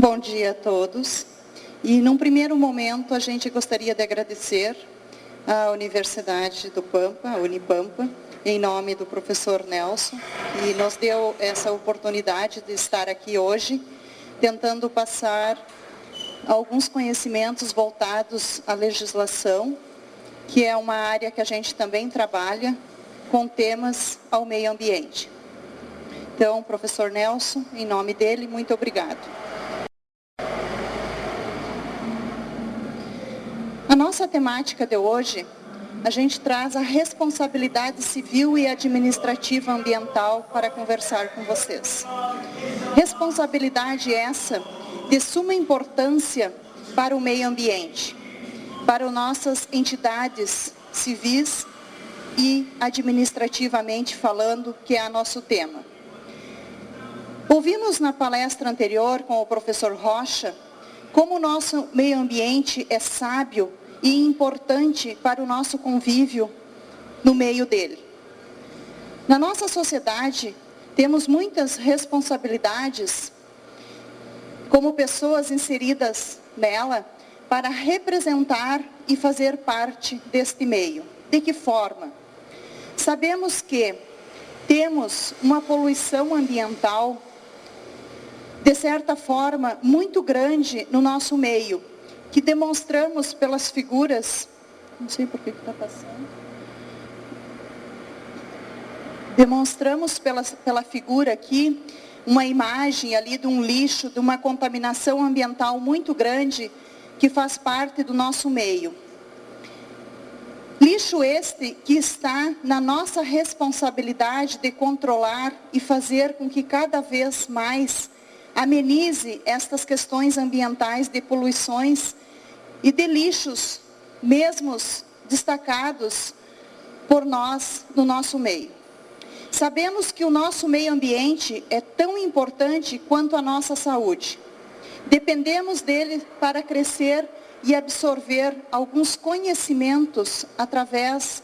Bom dia a todos. E num primeiro momento a gente gostaria de agradecer à Universidade do Pampa, a Unipampa, em nome do professor Nelson, que nos deu essa oportunidade de estar aqui hoje, tentando passar alguns conhecimentos voltados à legislação, que é uma área que a gente também trabalha com temas ao meio ambiente. Então, professor Nelson, em nome dele, muito obrigado. A nossa temática de hoje, a gente traz a responsabilidade civil e administrativa ambiental para conversar com vocês. Responsabilidade essa de suma importância para o meio ambiente, para nossas entidades civis e administrativamente falando, que é o nosso tema. Ouvimos na palestra anterior com o professor Rocha como o nosso meio ambiente é sábio e importante para o nosso convívio no meio dele. Na nossa sociedade, temos muitas responsabilidades como pessoas inseridas nela para representar e fazer parte deste meio. De que forma? Sabemos que temos uma poluição ambiental, de certa forma, muito grande no nosso meio, que demonstramos pelas figuras, não sei por que está passando, demonstramos pela figura aqui, uma imagem ali de um lixo, de uma contaminação ambiental muito grande, que faz parte do nosso meio. Lixo este que está na nossa responsabilidade de controlar e fazer com que cada vez mais amenize estas questões ambientais de poluições e de lixos, mesmos destacados por nós no nosso meio. Sabemos que o nosso meio ambiente é tão importante quanto a nossa saúde. Dependemos dele para crescer e absorver alguns conhecimentos através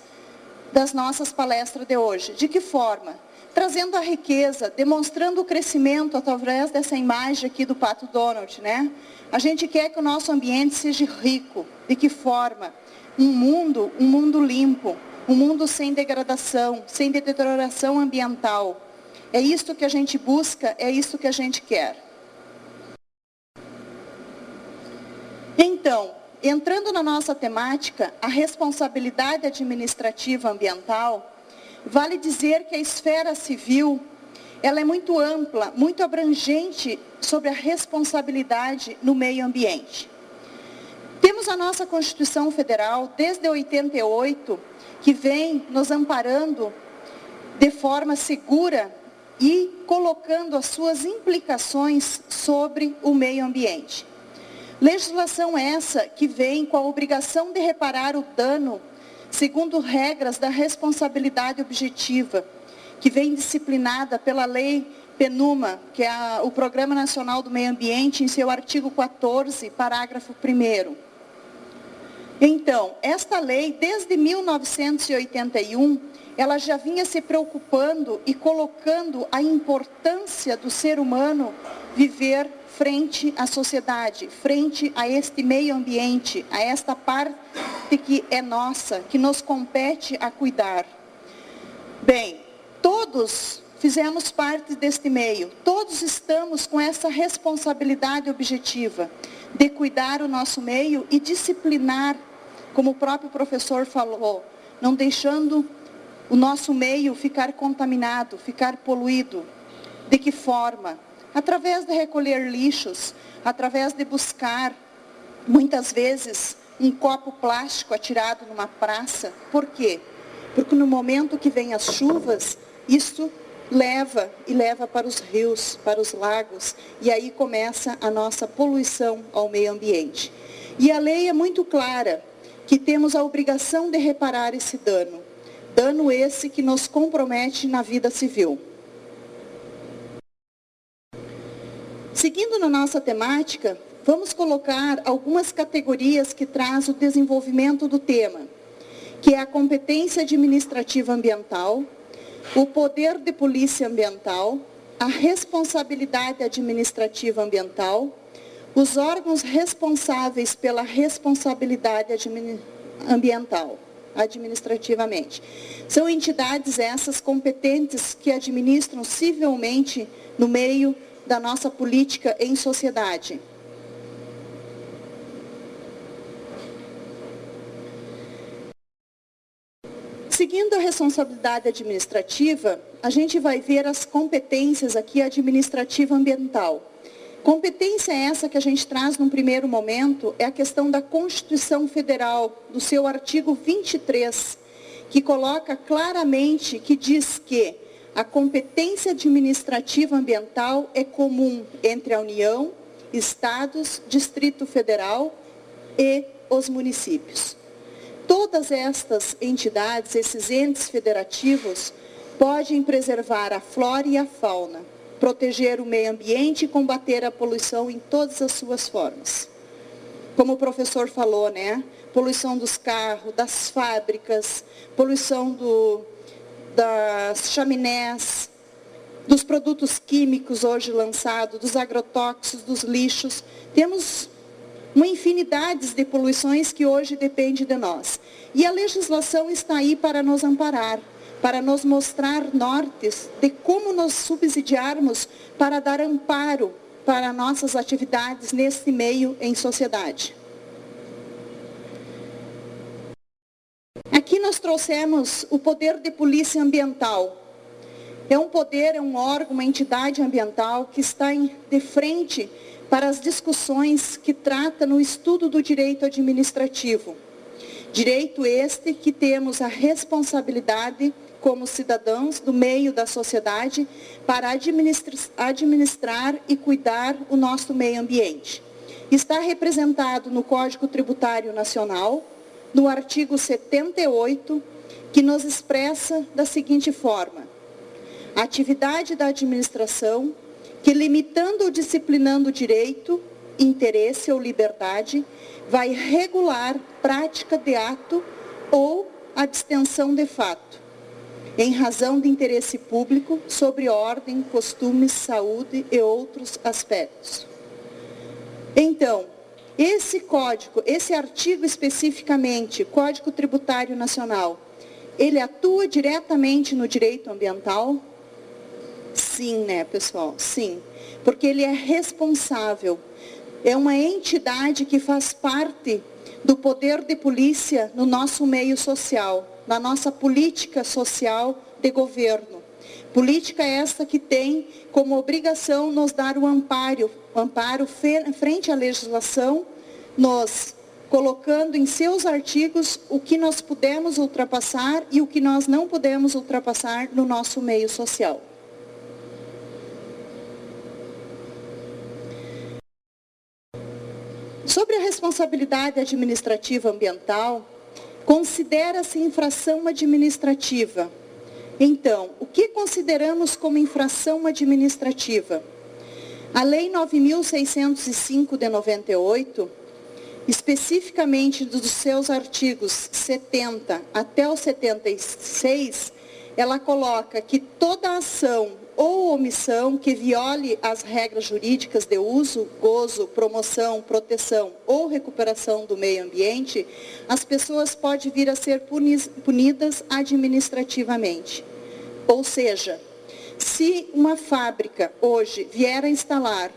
das nossas palestras de hoje. De que forma? Trazendo a riqueza, demonstrando o crescimento através dessa imagem aqui do Pato Donald, né? A gente quer que o nosso ambiente seja rico. De que forma? Um mundo limpo, um mundo sem degradação, sem deterioração ambiental. É isto que a gente busca, é isto que a gente quer. Então, entrando na nossa temática, a responsabilidade administrativa ambiental, vale dizer que a esfera civil, ela é muito ampla, muito abrangente sobre a responsabilidade no meio ambiente. Temos a nossa Constituição Federal, desde 88, que vem nos amparando de forma segura e colocando as suas implicações sobre o meio ambiente. Legislação essa que vem com a obrigação de reparar o dano segundo regras da responsabilidade objetiva, que vem disciplinada pela Lei PNUMA, que é o Programa Nacional do Meio Ambiente, em seu artigo 14, parágrafo 1º. Então, esta lei, desde 1981, ela já vinha se preocupando e colocando a importância do ser humano viver frente à sociedade, frente a este meio ambiente, a esta parte que é nossa, que nos compete a cuidar. Bem, todos fizemos parte deste meio, todos estamos com essa responsabilidade objetiva de cuidar o nosso meio e disciplinar, como o próprio professor falou, não deixando o nosso meio ficar contaminado, ficar poluído. De que forma? Através de recolher lixos, através de buscar, muitas vezes, um copo plástico atirado numa praça. Por quê? Porque no momento que vem as chuvas, isso leva para os rios, para os lagos, e aí começa a nossa poluição ao meio ambiente. E a lei é muito clara, que temos a obrigação de reparar esse dano. Dano esse que nos compromete na vida civil. Seguindo na nossa temática, vamos colocar algumas categorias que traz o desenvolvimento do tema, que é a competência administrativa ambiental, o poder de polícia ambiental, a responsabilidade administrativa ambiental, Os órgãos responsáveis pela responsabilidade ambiental, administrativamente. São entidades essas competentes que administram civilmente no meio da nossa política em sociedade. Seguindo a responsabilidade administrativa, a gente vai ver as competências aqui administrativa ambiental. Competência essa que a gente traz num primeiro momento é a questão da Constituição Federal, do seu artigo 23, que coloca claramente, que diz que a competência administrativa ambiental é comum entre a União, Estados, Distrito Federal e os municípios. Todas estas entidades, esses entes federativos, podem preservar a flora e a fauna, proteger o meio ambiente e combater a poluição em todas as suas formas. Como o professor falou, né? Poluição dos carros, das fábricas, poluição das chaminés, dos produtos químicos hoje lançados, dos agrotóxicos, dos lixos. Temos uma infinidade de poluições que hoje depende de nós. E a legislação está aí para nos amparar, para nos mostrar nortes de como nos subsidiarmos para dar amparo para nossas atividades nesse meio em sociedade. Aqui nós trouxemos o poder de polícia ambiental. É um poder, é um órgão, uma entidade ambiental que está de frente para as discussões que trata no estudo do direito administrativo. Direito este que temos a responsabilidade como cidadãos do meio da sociedade para administrar e cuidar o nosso meio ambiente. Está representado no Código Tributário Nacional, no artigo 78, que nos expressa da seguinte forma: a atividade da administração que, limitando ou disciplinando o direito, interesse ou liberdade, vai regular prática de ato ou abstenção de fato, em razão de interesse público, sobre ordem, costumes, saúde e outros aspectos. Então, esse código, esse artigo especificamente, Código Tributário Nacional, ele atua diretamente no direito ambiental? Sim, né, pessoal? Sim, porque ele é responsável. É uma entidade que faz parte do poder de polícia no nosso meio social, na nossa política social de governo. Política esta que tem como obrigação nos dar o amparo frente à legislação, nos colocando em seus artigos o que nós podemos ultrapassar e o que nós não podemos ultrapassar no nosso meio social. Sobre a responsabilidade administrativa ambiental, considera-se infração administrativa. Então, o que consideramos como infração administrativa? A Lei 9.605 de 98, especificamente dos seus artigos 70 até o 76, ela coloca que toda ação ou omissão que viole as regras jurídicas de uso, gozo, promoção, proteção ou recuperação do meio ambiente, as pessoas podem vir a ser punidas administrativamente. Ou seja, se uma fábrica hoje vier a instalar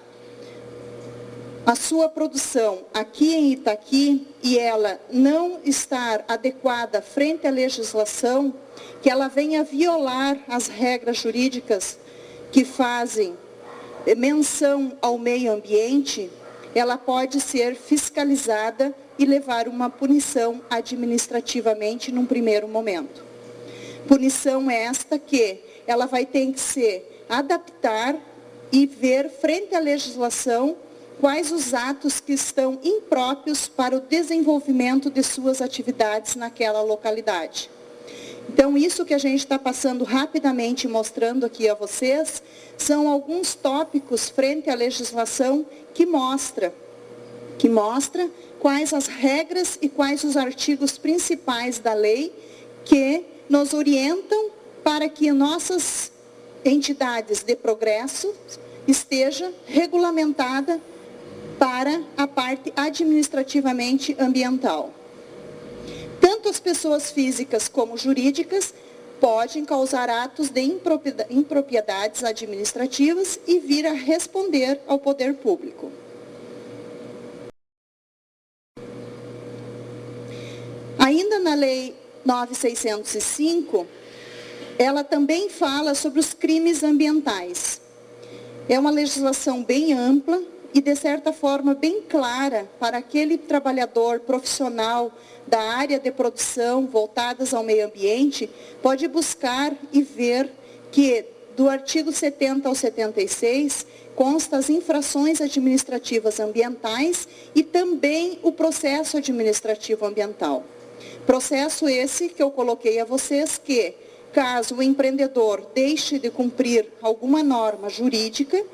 a sua produção aqui em Itaqui e ela não estar adequada frente à legislação, que ela venha violar as regras jurídicas que fazem menção ao meio ambiente, ela pode ser fiscalizada e levar uma punição administrativamente num primeiro momento. Punição esta que ela vai ter que se adaptar e ver frente à legislação quais os atos que estão impróprios para o desenvolvimento de suas atividades naquela localidade. Então, isso que a gente está passando rapidamente, mostrando aqui a vocês, são alguns tópicos frente à legislação que mostra quais as regras e quais os artigos principais da lei que nos orientam para que nossas entidades de progresso estejam regulamentadas para a parte administrativamente ambiental. Tanto as pessoas físicas como jurídicas podem causar atos de impropriedades administrativas e vir a responder ao poder público. Ainda na Lei 9.605, ela também fala sobre os crimes ambientais. É uma legislação bem ampla e, de certa forma, bem clara para aquele trabalhador profissional da área de produção voltadas ao meio ambiente, pode buscar e ver que, do artigo 70 ao 76, consta as infrações administrativas ambientais e também o processo administrativo ambiental. Processo esse que eu coloquei a vocês que, caso o empreendedor deixe de cumprir alguma norma jurídica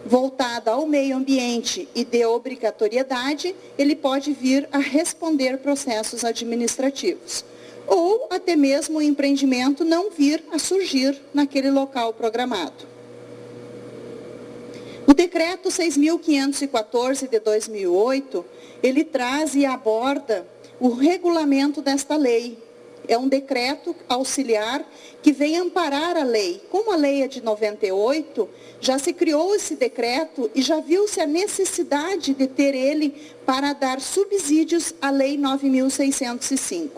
voltada ao meio ambiente e de obrigatoriedade, ele pode vir a responder processos administrativos. Ou até mesmo o empreendimento não vir a surgir naquele local programado. O decreto 6.514 de 2008, ele traz e aborda o regulamento desta lei. É um decreto auxiliar que vem amparar a lei. Como a lei é de 98, já se criou esse decreto e já viu-se a necessidade de ter ele para dar subsídios à Lei 9.605.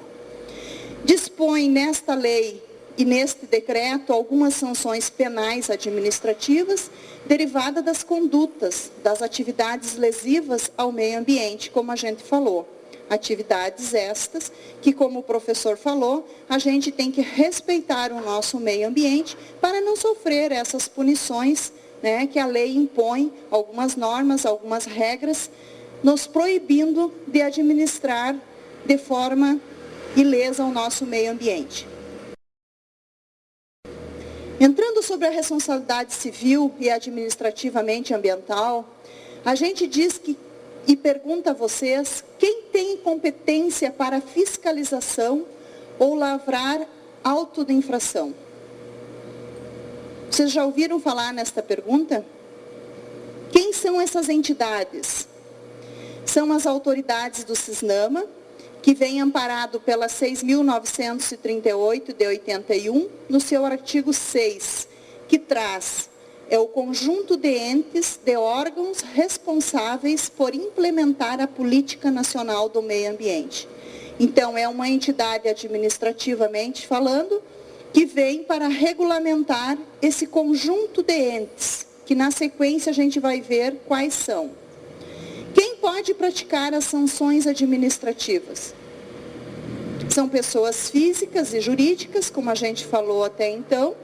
Dispõe nesta lei e neste decreto algumas sanções penais administrativas derivadas das condutas, das atividades lesivas ao meio ambiente, como a gente falou. Atividades estas que, como o professor falou, a gente tem que respeitar o nosso meio ambiente para não sofrer essas punições, né, que a lei impõe, algumas normas, algumas regras, nos proibindo de administrar de forma ilesa o nosso meio ambiente. Entrando sobre a responsabilidade civil e administrativamente ambiental, a gente diz que e pergunta a vocês, quem tem competência para fiscalização ou lavrar auto de infração? Vocês já ouviram falar nesta pergunta? Quem são essas entidades? São as autoridades do CISNAMA, que vem amparado pela 6.938 de 81, no seu artigo 6, que traz... é o conjunto de entes, de órgãos responsáveis por implementar a política nacional do meio ambiente. Então, é uma entidade administrativamente falando, que vem para regulamentar esse conjunto de entes, que na sequência a gente vai ver quais são. Quem pode praticar as sanções administrativas? São pessoas físicas e jurídicas, como a gente falou até então,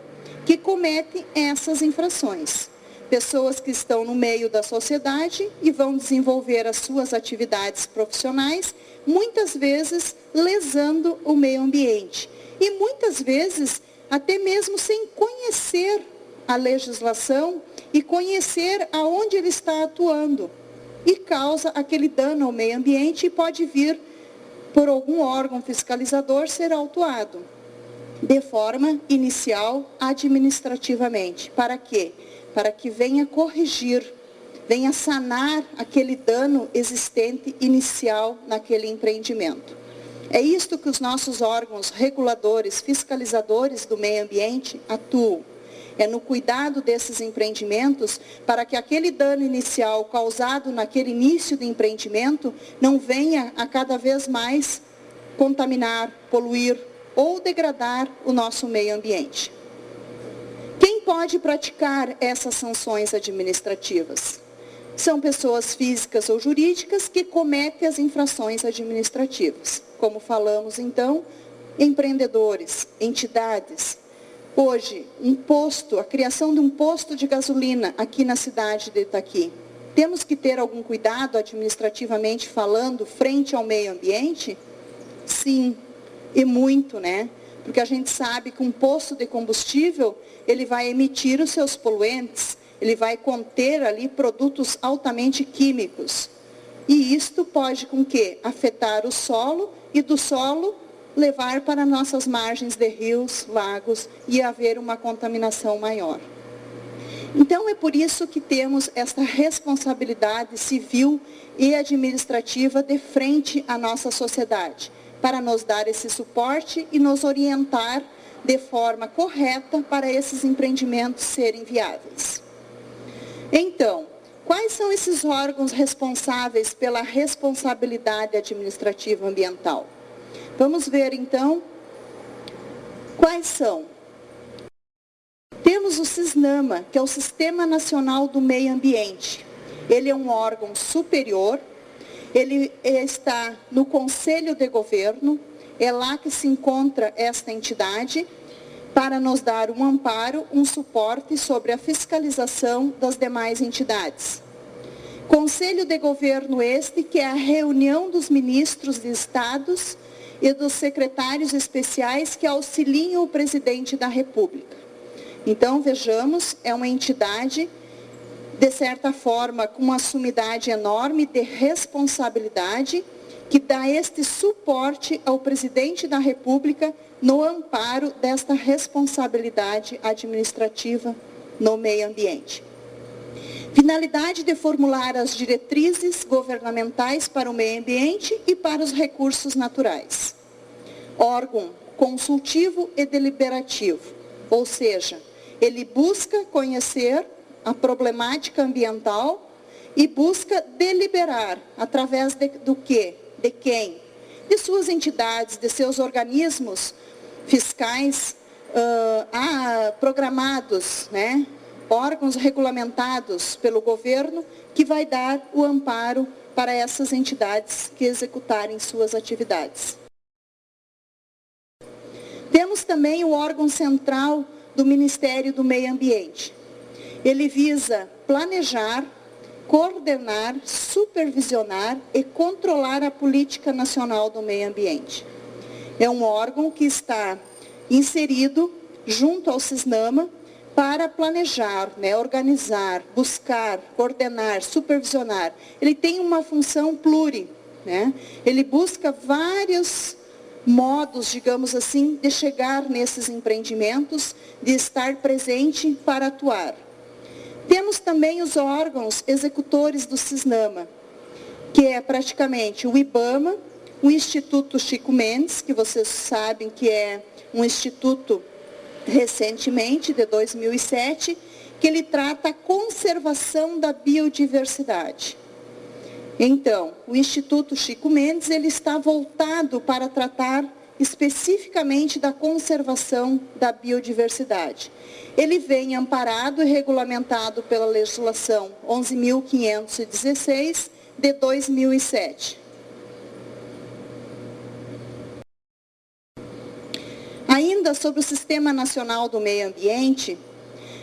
que cometem essas infrações. Pessoas que estão no meio da sociedade e vão desenvolver as suas atividades profissionais, muitas vezes lesando o meio ambiente. E muitas vezes, até mesmo sem conhecer a legislação e conhecer aonde ele está atuando. E causa aquele dano ao meio ambiente e pode vir, por algum órgão fiscalizador, ser autuado. De forma inicial, administrativamente. Para quê? Para que venha corrigir, venha sanar aquele dano existente inicial naquele empreendimento. É isto que os nossos órgãos reguladores, fiscalizadores do meio ambiente atuam. É no cuidado desses empreendimentos para que aquele dano inicial causado naquele início do empreendimento não venha a cada vez mais contaminar, poluir, ou degradar o nosso meio ambiente. Quem pode praticar essas sanções administrativas? São pessoas físicas ou jurídicas que cometem as infrações administrativas. Como falamos então, empreendedores, entidades. Hoje, a criação de um posto de gasolina aqui na cidade de Itaqui. Temos que ter algum cuidado administrativamente falando frente ao meio ambiente? Sim. E muito, né? Porque a gente sabe que um posto de combustível, ele vai emitir os seus poluentes, ele vai conter ali produtos altamente químicos. E isto pode com que afetar o solo e do solo levar para nossas margens de rios, lagos e haver uma contaminação maior. Então, é por isso que temos esta responsabilidade civil e administrativa de frente à nossa sociedade, para nos dar esse suporte e nos orientar de forma correta para esses empreendimentos serem viáveis. Então, quais são esses órgãos responsáveis pela responsabilidade administrativa ambiental? Vamos ver, então, quais são. Temos o SISNAMA, que é o Sistema Nacional do Meio Ambiente. Ele é um órgão superior, ele está no Conselho de Governo, é lá que se encontra esta entidade, para nos dar um amparo, um suporte sobre a fiscalização das demais entidades. Conselho de Governo este, que é a reunião dos ministros de estados e dos secretários especiais que auxiliam o presidente da República. Então, vejamos, é uma entidade, de certa forma, com uma sumidade enorme de responsabilidade, que dá este suporte ao presidente da República no amparo desta responsabilidade administrativa no meio ambiente. Finalidade de formular as diretrizes governamentais para o meio ambiente e para os recursos naturais. Órgão consultivo e deliberativo, ou seja, ele busca conhecer a problemática ambiental e busca deliberar através do quê? De quem? De suas entidades, de seus organismos fiscais programados, né? Órgãos regulamentados pelo governo, que vai dar o amparo para essas entidades que executarem suas atividades. Temos também o órgão central do Ministério do Meio Ambiente. Ele visa planejar, coordenar, supervisionar e controlar a política nacional do meio ambiente. É um órgão que está inserido junto ao SISNAMA para planejar, né, organizar, buscar, coordenar, supervisionar. Ele tem uma função pluri, né? Ele busca vários modos, digamos assim, de chegar nesses empreendimentos, de estar presente para atuar. Temos também os órgãos executores do SISNAMA, que é praticamente o IBAMA, o Instituto Chico Mendes, que vocês sabem que é um instituto recentemente, de 2007, que ele trata a conservação da biodiversidade. Então, o Instituto Chico Mendes, ele está voltado para tratar especificamente da conservação da biodiversidade. Ele vem amparado e regulamentado pela legislação 11.516 de 2007. Ainda sobre o Sistema Nacional do Meio Ambiente,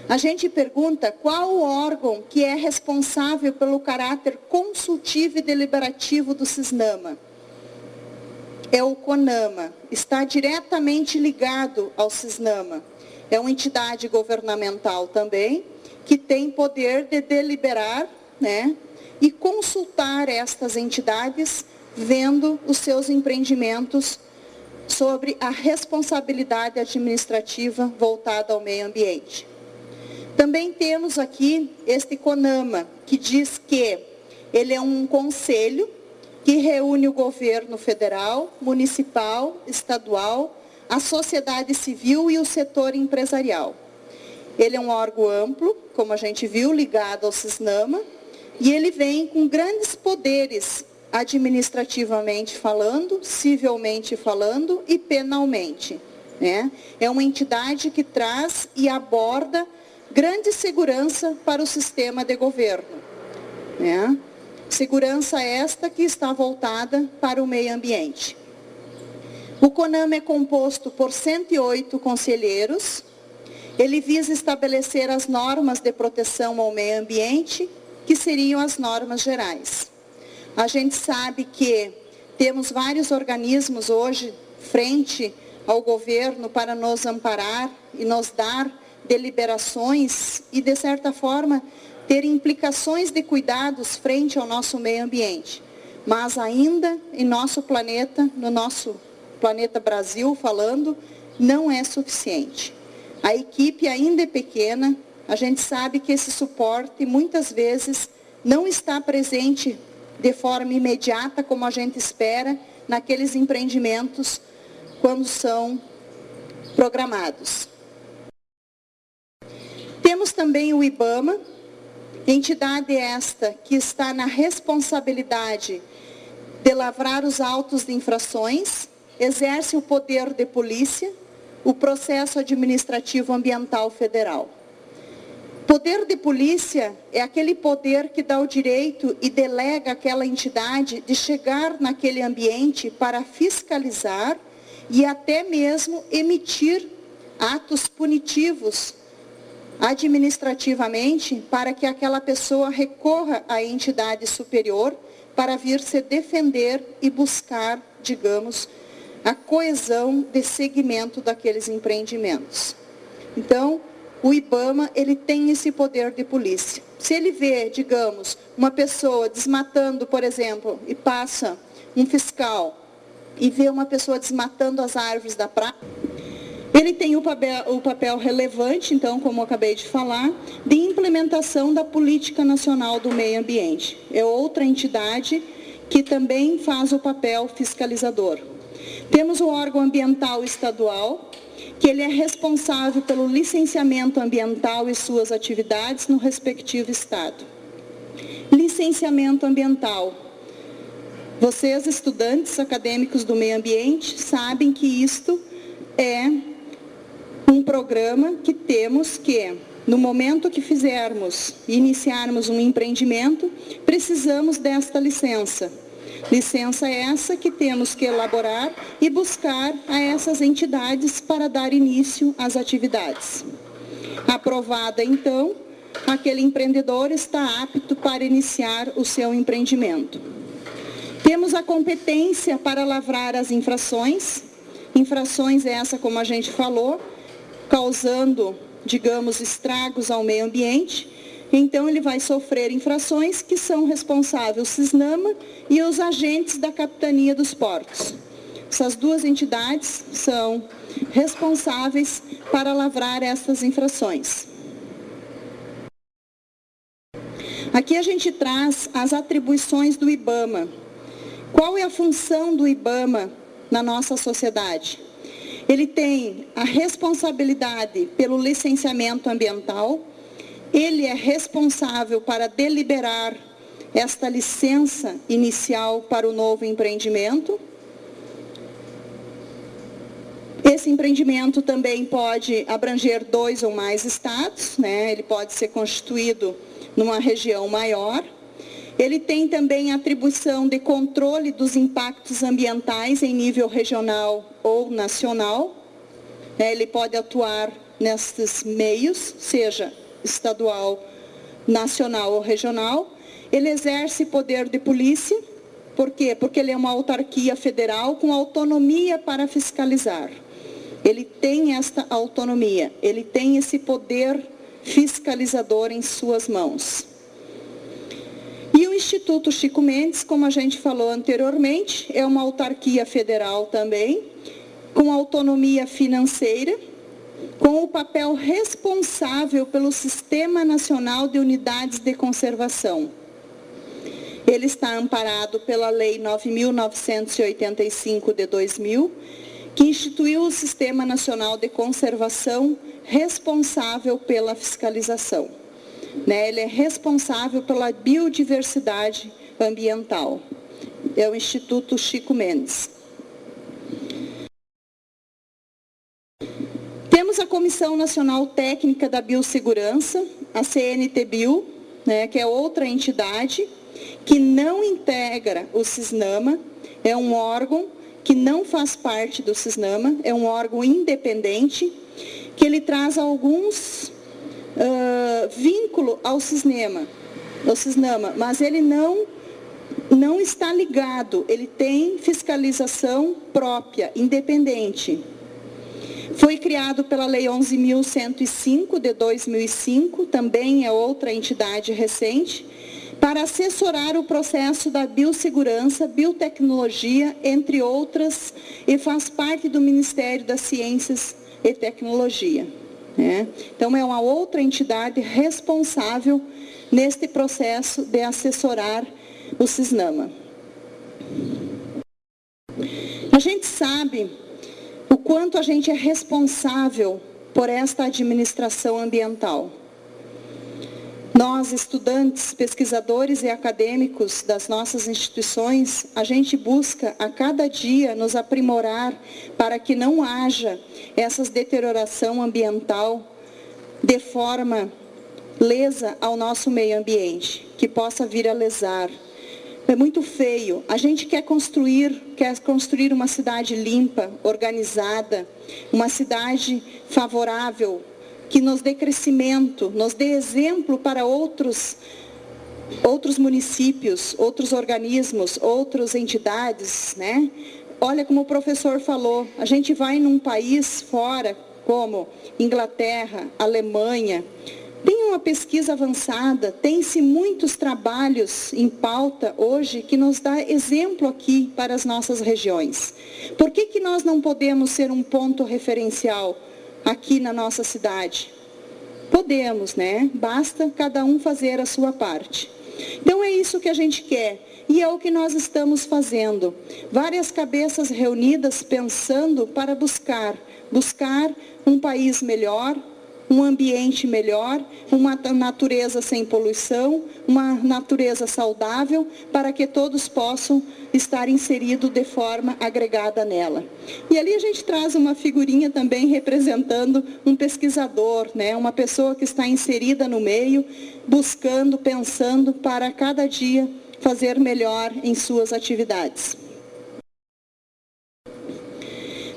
a gente pergunta qual o órgão que é responsável pelo caráter consultivo e deliberativo do SISNAMA. É o CONAMA, está diretamente ligado ao SISNAMA. É uma entidade governamental também, que tem poder de deliberar, né, e consultar estas entidades, vendo os seus empreendimentos sobre a responsabilidade administrativa voltada ao meio ambiente. Também temos aqui este CONAMA, que diz que ele é um conselho que reúne o governo federal, municipal, estadual, a sociedade civil e o setor empresarial. Ele é um órgão amplo, como a gente viu, ligado ao SISNAMA, e ele vem com grandes poderes administrativamente falando, civilmente falando e penalmente, né? É uma entidade que traz e aborda grande segurança para o sistema de governo, né? Segurança esta que está voltada para o meio ambiente. O CONAMA é composto por 108 conselheiros. Ele visa estabelecer as normas de proteção ao meio ambiente, que seriam as normas gerais. A gente sabe que temos vários organismos hoje frente ao governo para nos amparar e nos dar deliberações e, de certa forma, ter implicações de cuidados frente ao nosso meio ambiente. Mas ainda em nosso planeta, no nosso planeta Brasil falando, não é suficiente. A equipe ainda é pequena, a gente sabe que esse suporte muitas vezes não está presente de forma imediata, como a gente espera, naqueles empreendimentos quando são programados. Temos também o IBAMA, entidade esta que está na responsabilidade de lavrar os autos de infrações, exerce o poder de polícia, o processo administrativo ambiental federal. Poder de polícia é aquele poder que dá o direito e delega àquela entidade de chegar naquele ambiente para fiscalizar e até mesmo emitir atos punitivos administrativamente para que aquela pessoa recorra à entidade superior para vir se defender e buscar, digamos, a coesão de segmento daqueles empreendimentos. Então, o IBAMA, ele tem esse poder de polícia. Se ele vê, digamos, uma pessoa desmatando, por exemplo, e passa um fiscal e vê uma pessoa desmatando as árvores da praia, ele tem o papel relevante, então, como eu acabei de falar, de implementação da Política Nacional do Meio Ambiente. É outra entidade que também faz o papel fiscalizador. Temos o órgão ambiental estadual, que ele é responsável pelo licenciamento ambiental e suas atividades no respectivo estado. Licenciamento ambiental. Vocês, estudantes acadêmicos do meio ambiente, sabem que isto é um programa que temos que, no momento que fizermos e iniciarmos um empreendimento, precisamos desta licença. Licença essa que temos que elaborar e buscar a essas entidades para dar início às atividades. Aprovada, então, aquele empreendedor está apto para iniciar o seu empreendimento. Temos a competência para lavrar as infrações. Infrações essa, como a gente falou, causando, digamos, estragos ao meio ambiente. Então, ele vai sofrer infrações que são responsáveis o CISNAMA e os agentes da Capitania dos Portos. Essas duas entidades são responsáveis para lavrar essas infrações. Aqui a gente traz as atribuições do IBAMA. Qual é a função do IBAMA na nossa sociedade? Ele tem a responsabilidade pelo licenciamento ambiental. Ele é responsável para deliberar esta licença inicial para o novo empreendimento. Esse empreendimento também pode abranger 2 ou mais estados, né? Ele pode ser constituído numa região maior. Ele tem também a atribuição de controle dos impactos ambientais em nível regional ou nacional. Ele pode atuar nesses meios, seja estadual, nacional ou regional. Ele exerce poder de polícia. Por quê? Porque ele é uma autarquia federal com autonomia para fiscalizar. Ele tem esta autonomia, ele tem esse poder fiscalizador em suas mãos. E o Instituto Chico Mendes, como a gente falou anteriormente, é uma autarquia federal também, com autonomia financeira, com o papel responsável pelo Sistema Nacional de Unidades de Conservação. Ele está amparado pela Lei 9.985 de 2000, que instituiu o Sistema Nacional de Conservação responsável pela fiscalização. Ele é responsável pela biodiversidade ambiental. É o Instituto Chico Mendes. Temos a Comissão Nacional Técnica da Biossegurança, a CNTBio, que é outra entidade que não integra o CISNAMA, é um órgão que não faz parte do CISNAMA, é um órgão independente, que ele traz alguns vínculos ao CISNAMA, mas ele não está ligado, ele tem fiscalização própria, independente. Foi criado pela Lei 11.105 de 2005, também é outra entidade recente, para assessorar o processo da biossegurança, biotecnologia, entre outras, e faz parte do Ministério das Ciências e Tecnologia. né? Então, é uma outra entidade responsável neste processo de assessorar o CISNAMA. A gente sabe o quanto a gente é responsável por esta administração ambiental. Nós, estudantes, pesquisadores e acadêmicos das nossas instituições, a gente busca a cada dia nos aprimorar para que não haja essa deterioração ambiental de forma lesa ao nosso meio ambiente, que possa vir a lesar. É muito feio. A gente quer construir uma cidade limpa, organizada, uma cidade favorável, que nos dê crescimento, nos dê exemplo para outros municípios, outros organismos, outras entidades, né? Olha como o professor falou, a gente vai num país fora, como Inglaterra, Alemanha, tem uma pesquisa avançada, tem-se muitos trabalhos em pauta hoje que nos dá exemplo aqui para as nossas regiões. Por que nós não podemos ser um ponto referencial aqui na nossa cidade? Podemos, né? Basta cada um fazer a sua parte. Então é isso que a gente quer e é o que nós estamos fazendo. Várias cabeças reunidas pensando para buscar um país melhor, um ambiente melhor, uma natureza sem poluição, uma natureza saudável, para que todos possam estar inseridos de forma agregada nela. E ali a gente traz uma figurinha também representando um pesquisador, né? Uma pessoa que está inserida no meio, buscando, pensando para cada dia fazer melhor em suas atividades.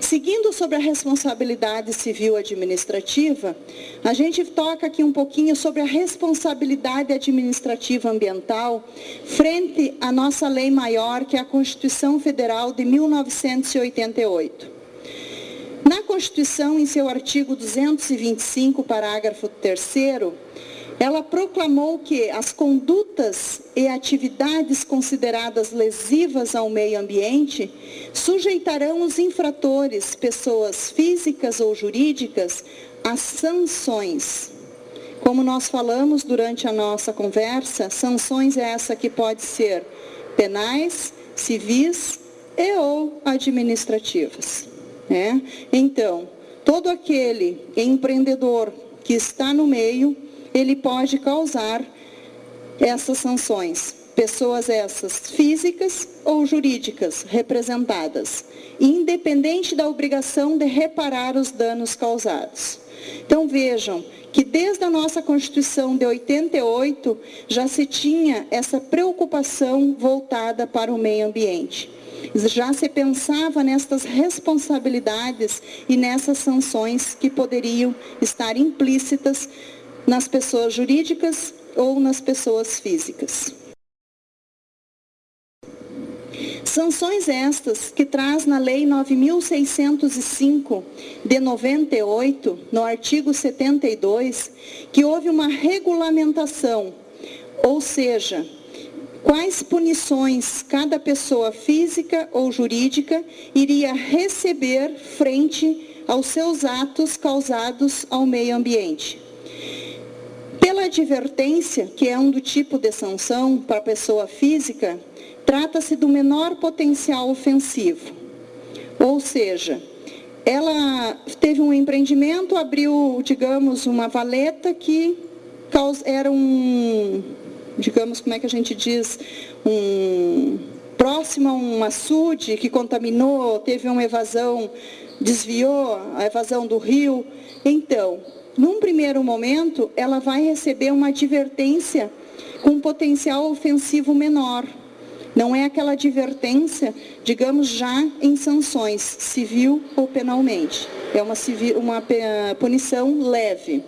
Seguindo sobre a responsabilidade civil administrativa, a gente toca aqui um pouquinho sobre a responsabilidade administrativa ambiental frente à nossa lei maior, que é a Constituição Federal de 1988. Na Constituição, em seu artigo 225, parágrafo 3º, ela proclamou que as condutas e atividades consideradas lesivas ao meio ambiente sujeitarão os infratores, pessoas físicas ou jurídicas, a sanções. Como nós falamos durante a nossa conversa, sanções é essa que pode ser penais, civis e ou administrativas, né? Então, todo aquele empreendedor que está no meio, ele pode causar essas sanções. Pessoas essas físicas ou jurídicas representadas, independente da obrigação de reparar os danos causados. Então vejam que desde a nossa Constituição de 88 já se tinha essa preocupação voltada para o meio ambiente. Já se pensava nestas responsabilidades e nessas sanções que poderiam estar implícitas nas pessoas jurídicas ou nas pessoas físicas. Sanções estas que traz na Lei 9.605 de 98, no artigo 72, que houve uma regulamentação, ou seja, quais punições cada pessoa física ou jurídica iria receber frente aos seus atos causados ao meio ambiente. Pela advertência, que é um do tipo de sanção para a pessoa física, trata-se do menor potencial ofensivo. Ou seja, ela teve um empreendimento, abriu, digamos, uma valeta que era digamos, como é que a gente diz, próximo a um açude que contaminou, teve uma evasão, desviou a evasão do rio. Então, num primeiro momento, ela vai receber uma advertência com um potencial ofensivo menor. Não é aquela advertência, digamos, já em sanções, civil ou penalmente. É uma punição leve.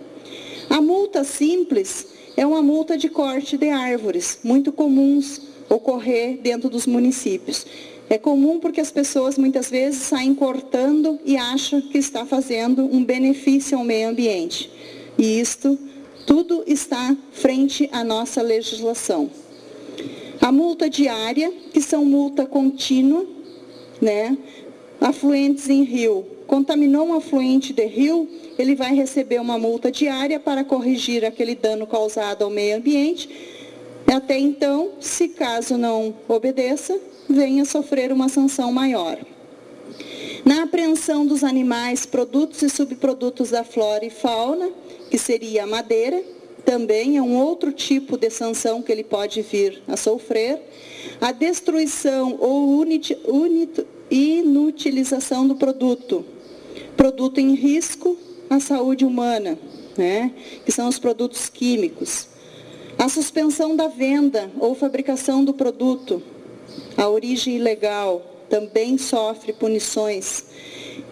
A multa simples é uma multa de corte de árvores, muito comuns ocorrer dentro dos municípios. É comum porque as pessoas muitas vezes saem cortando e acham que está fazendo um benefício ao meio ambiente. E isto tudo está frente à nossa legislação. A multa diária, que são multa contínua, né? afluentes em rio. Contaminou um afluente de rio, ele vai receber uma multa diária para corrigir aquele dano causado ao meio ambiente. Até então, se caso não obedeça, venha sofrer uma sanção maior. Na apreensão dos animais, produtos e subprodutos da flora e fauna, que seria a madeira, também é um outro tipo de sanção que ele pode vir a sofrer. A destruição ou inutilização do produto. Produto em risco à saúde humana, né? Que são os produtos químicos. A suspensão da venda ou fabricação do produto. A origem ilegal também sofre punições.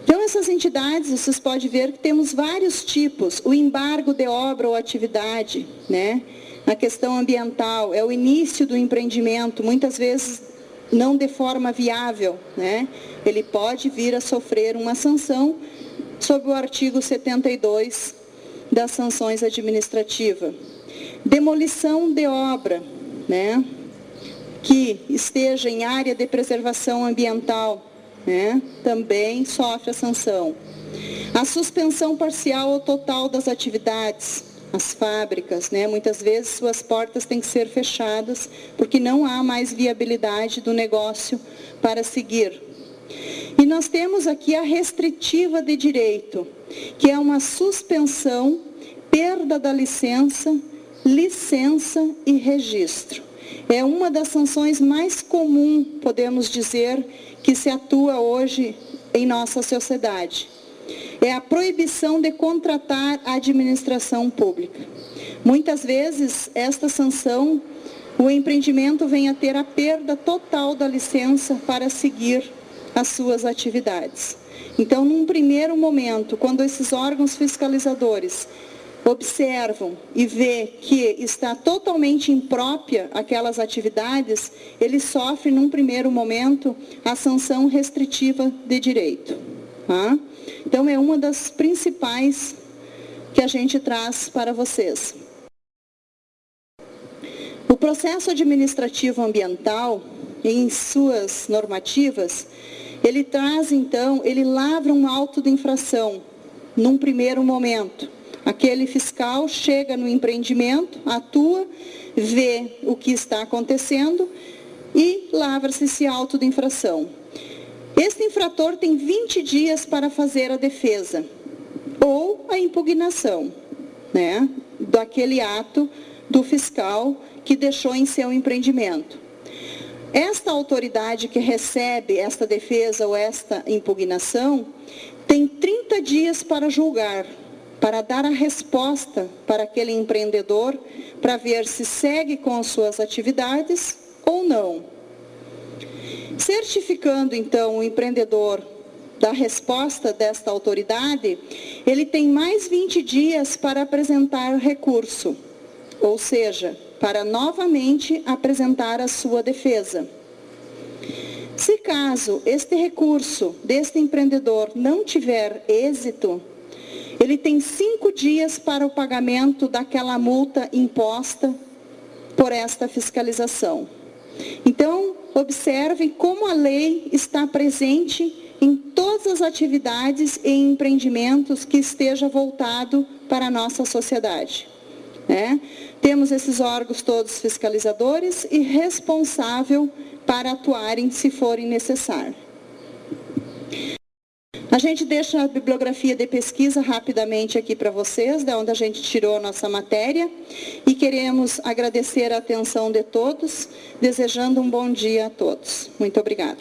Então, essas entidades, vocês podem ver que temos vários tipos. O embargo de obra ou atividade, né? Na questão ambiental, é o início do empreendimento, muitas vezes não de forma viável, né? Ele pode vir a sofrer uma sanção sob o artigo 72 das sanções administrativas. Demolição de obra, né? Que esteja em área de preservação ambiental, né? Também sofre a sanção. A suspensão parcial ou total das atividades, as fábricas, né? Muitas vezes suas portas têm que ser fechadas porque não há mais viabilidade do negócio para seguir. E nós temos aqui a restritiva de direito, que é uma suspensão, perda da licença e registro. É uma das sanções mais comuns, podemos dizer, que se atua hoje em nossa sociedade. É a proibição de contratar a administração pública. Muitas vezes, esta sanção, o empreendimento vem a ter a perda total da licença para seguir as suas atividades. Então, num primeiro momento, quando esses órgãos fiscalizadores observam e vê que está totalmente imprópria aquelas atividades, ele sofre, num primeiro momento, a sanção restritiva de direito. Tá? Então, é uma das principais que a gente traz para vocês. O processo administrativo ambiental, em suas normativas, ele traz, então, ele lavra um auto de infração, num primeiro momento. Aquele fiscal chega no empreendimento, atua, vê o que está acontecendo e lavra-se esse auto de infração. Este infrator tem 20 dias para fazer a defesa ou a impugnação, né, daquele ato do fiscal que deixou em seu empreendimento. Esta autoridade que recebe esta defesa ou esta impugnação tem 30 dias para julgar, para dar a resposta para aquele empreendedor, para ver se segue com suas atividades ou não. Certificando, então, o empreendedor da resposta desta autoridade, ele tem mais 20 dias para apresentar recurso, ou seja, para novamente apresentar a sua defesa. Se caso este recurso deste empreendedor não tiver êxito, ele tem 5 dias para o pagamento daquela multa imposta por esta fiscalização. Então, observe como a lei está presente em todas as atividades e empreendimentos que esteja voltado para a nossa sociedade. Né? Temos esses órgãos todos fiscalizadores e responsável para atuarem se forem necessários. A gente deixa a bibliografia de pesquisa rapidamente aqui para vocês, da onde a gente tirou a nossa matéria, e queremos agradecer a atenção de todos, desejando um bom dia a todos. Muito obrigada.